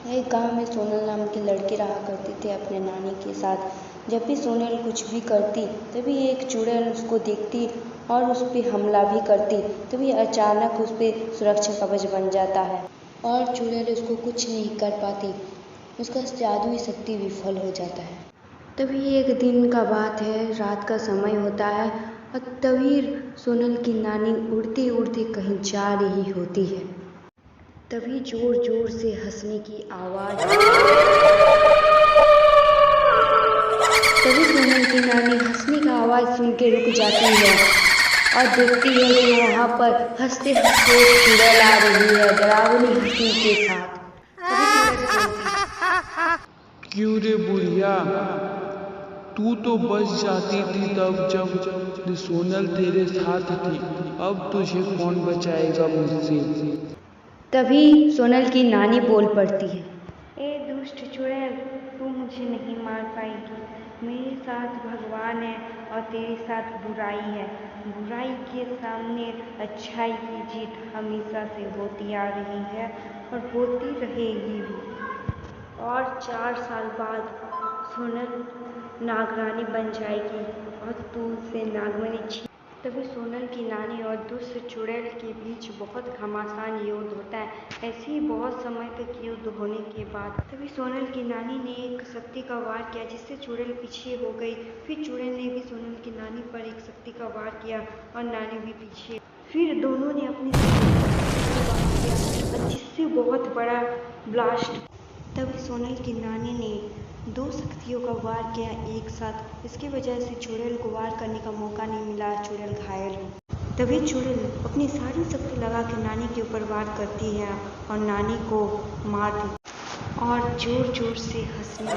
एक गांव में सोनल नाम की लड़की रहा करती थी अपने नानी के साथ। जब भी सोनल कुछ भी करती तभी एक चुड़ैल उसको देखती और उस पर हमला भी करती। तभी अचानक उस पर सुरक्षा कवच बन जाता है और चुड़ैल उसको कुछ नहीं कर पाती। उसका जादुई शक्ति विफल हो जाता है। तभी एक दिन का बात है, रात का समय होता है और तभी सोनल की नानी उड़ते उड़ते कहीं जा रही होती है। तभी जोर जोर से हंसने की आवाज़ तभी सोनल की नानी हंसने का आवाज़ सुन के रुक जाती है और देखती है कि वहाँ पर हंसते हंसते एक चुड़ैल आ रही है डरावनी हंसी के साथ। तभी चुड़ैल बोलती, क्यों रे बुढ़िया, तू तो बच जाती थी तब जब सोनल तेरे साथ थी। अब तुझे कौन बचाएगा मुझसे। तभी सोनल की नानी बोल पड़ती है, ए दुष्ट चुड़ैल, तू मुझे नहीं मार पाएगी। मेरे साथ भगवान है और तेरे साथ बुराई है। बुराई के सामने अच्छाई की जीत हमेशा से होती आ रही है और होती रहेगी भी। और 4 साल बाद सोनल नागरानी बन जाएगी और तू उसे नागमणि छीन। तभी सोनल की नानी और दुष्ट चुड़ैल के बीच बहुत घमासान युद्ध होता है। ऐसे ही बहुत समय तक युद्ध होने के बाद तभी सोनल की नानी ने एक शक्ति का वार किया जिससे चुड़ैल पीछे हो गई। फिर चुड़ैल ने भी सोनल की नानी पर एक शक्ति का वार किया और नानी भी पीछे। फिर दोनों ने अपनी जिससे बहुत बड़ा ब्लास्ट। तभी सोनल की नानी ने 2 शक्तियों का वार किया एक साथ। इसकी वजह से चुड़ैल को वार करने का मौका नहीं मिला, चुड़ैल घायल हो। तभी चुड़ैल अपनी सारी शक्ति लगा के नानी के ऊपर वार करती है और नानी को मार देती और जोर जोर से हंसने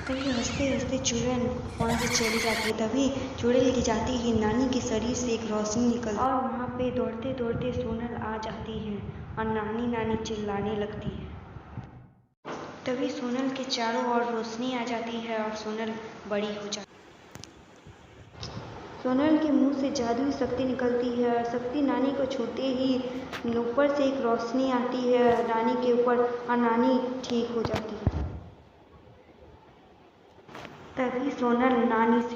तभी हंसते हंसते चुड़ैल वहाँ से चली जाती है। तभी चुड़ैल की जाती ही नानी के शरीर से एक रोशनी निकलती और वहाँ पे दौड़ते दौड़ते सोनल आ जाती है और नानी नानी चिल्लाने लगती है। तभी सोनल के चारों ओर रोशनी आ जाती है और सोनल बड़ी हो जाती है। सोनल के मुंह से जादुई शक्ति निकलती है और शक्ति नानी को छूते ही ऊपर से एक रोशनी आती है नानी के ऊपर और नानी ठीक हो जाती है। तभी सोनल नानी से,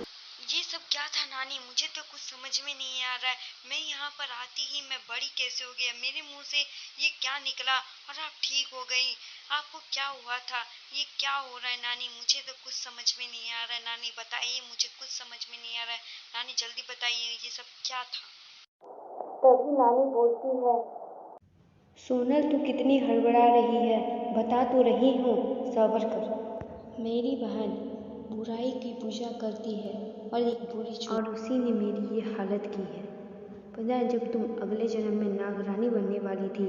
ये सब क्या था नानी, मुझे तो कुछ समझ में नहीं आ रहा है। मैं यहाँ पर आती ही मैं बड़ी कैसे हो गया, मेरे मुंह से ये क्या निकला और आप ठीक हो गई। आपको क्या हुआ था, ये क्या हो रहा है नानी, मुझे तो कुछ समझ में नहीं आ रहा है। नानी बताइए, मुझे कुछ समझ में नहीं आ रहा है। नानी जल्दी बताइए, ये सब क्या था। तभी नानी बोलती है, सोनल तू कितनी हड़बड़ा रही है, बता तो रही हूँ, सब्र कर। मेरी बहन बुराई की पूजा करती है और एक बुरी और उसी ने मेरी ये हालत की है। पता है जब तुम अगले जन्म में नागरानी बनने वाली थी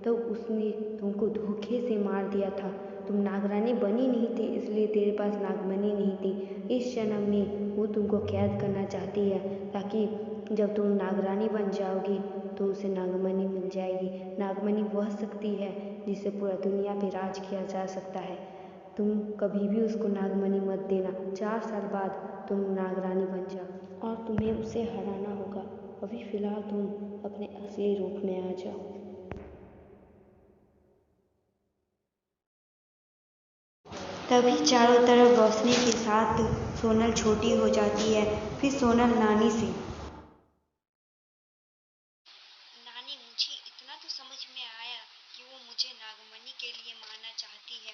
तो उसने तुमको धोखे से मार दिया था। तुम नागरानी बनी नहीं थी इसलिए तेरे पास नागमणि नहीं थी। इस जन्म में वो तुमको कैद करना चाहती है ताकि जब तुम नागरानी बन जाओगी तो उसे नागमणि मिल जाएगी। नागमणि वह शक्ति है जिससे पूरा दुनिया पे राज किया जा सकता है। तुम कभी भी उसको नागमणि मत देना। 4 साल बाद तुम नागरानी बन जाओ और तुम्हें उसे हराना होगा। अभी फिलहाल तुम अपने असली रूप में आ जाओ। तभी चारों तरफ रोशनी के साथ सोनल छोटी हो जाती है। फिर सोनल नानी से, नानी मुझे इतना तो समझ में आया कि वो मुझे नागमणि के लिए मारना चाहती है,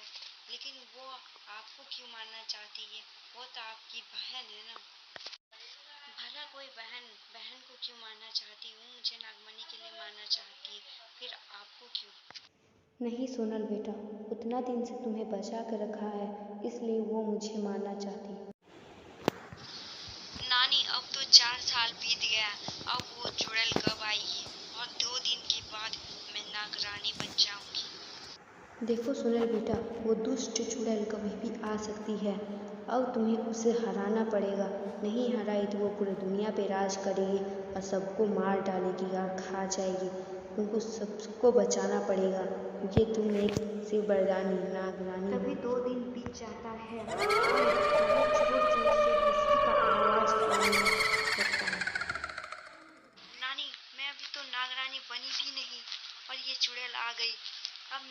लेकिन वो आपको क्यों मारना चाहती है, वो तो आपकी बहन है ना। भला कोई बहन को क्यों मारना चाहती है, वो मुझे नागमणि के लिए मारना चाहती है, फिर आपको क्यों। नहीं सोनल बेटा, उतना दिन से तुम्हें बचा कर रखा है इसलिए वो मुझे मारना चाहती है। नानी अब तो 4 साल बीत गया, अब वो चुड़ैल कब आएगी और 2 दिन के बाद मैं नागरानी बन जाऊंगी। देखो सोनल बेटा, वो दुष्ट चुड़ैल कभी भी आ सकती है। अब तुम्हें उसे हराना पड़ेगा। नहीं हराई तो वो पूरी दुनिया पे राज करेगी और सबको मार डालेगी और खा जाएगी। तुमको सबको बचाना पड़ेगा क्योंकि तुम एक शिव वरदानी नागरानी। तभी 2 दिन बीत जाता है और बहुत जोर जोर से किसी का आवाज आने लगता है।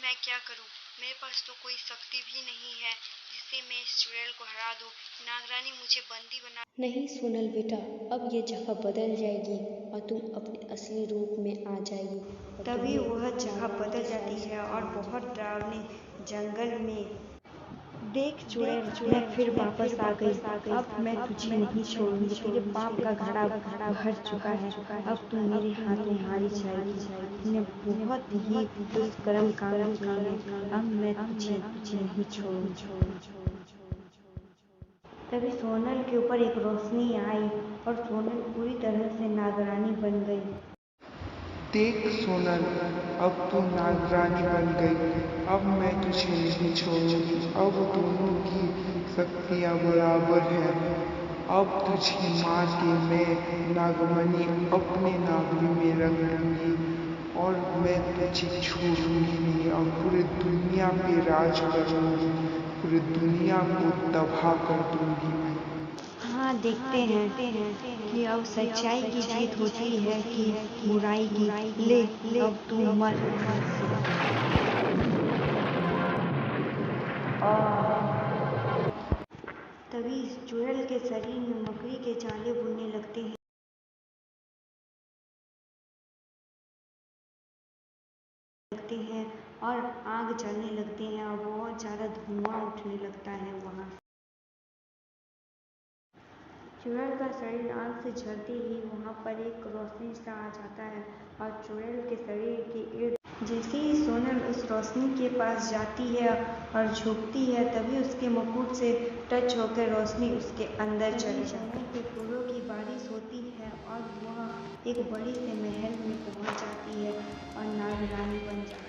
मैं क्या करूं? मेरे पास तो कोई शक्ति भी नहीं है जिससे मैं इस चुड़ैल को हरा दूं। नागरानी मुझे बंदी बना। नहीं सोनल बेटा, अब ये जगह बदल जाएगी और तुम अपने असली रूप में आ जाएगी। तभी वह जगह बदल जाती है और बहुत डरावने जंगल में। देख चुड़ैल, मैं फिर वापस आ गई। अब मैं तुझे नहीं छोड़ूंगी। तेरे पाप का घड़ा भर चुका है। अब तू मेरे हाथों मारी जाएगी। तूने बहुत ही दुष्कर्म काम किए हैं। अब मैं तुझे नहीं छोड़ूंगी। तभी सोनल के ऊपर एक रोशनी आई और सोनल पूरी तरह से नागरानी बन गई। देख सोनल, अब तू नागरानी बन गई। अब मैं तुझे नहीं छोड़ूंगी। अब दोनों की शक्तियाँ बराबर हैं। अब तुझे मार के मैं नागमणि अपने नाभि में रख लूंगी और मैं तुझे छोड़ूंगी नहीं और पूरी दुनिया पे राज करूंगी। पूरी दुनिया को तबाह कर दूंगी मैं। हाँ, देखते हैं कि अब सच्चाई की जीत होती है कि बुराई की। ले अब तू मर। तभी चुड़ैल के शरीर में मकड़ी के जाले बुनने लगते हैं और आग जलने लगते हैं और बहुत ज़्यादा धुआं उठने लगता है वहाँ। चुड़ैल का शरीर आग से जलते ही वहाँ पर एक रोशनी सा आ जाता है और चुड़ैल के शरीर के इर्द जैसे ही सोनल उस रोशनी के पास जाती है और झुकती है, तभी उसके मुकुट से टच होकर रोशनी उसके अंदर चली जाती है। के फूलों की बारिश होती है और वह एक बड़े से महल में पहुँच जाती है और नागरानी बन जाती है।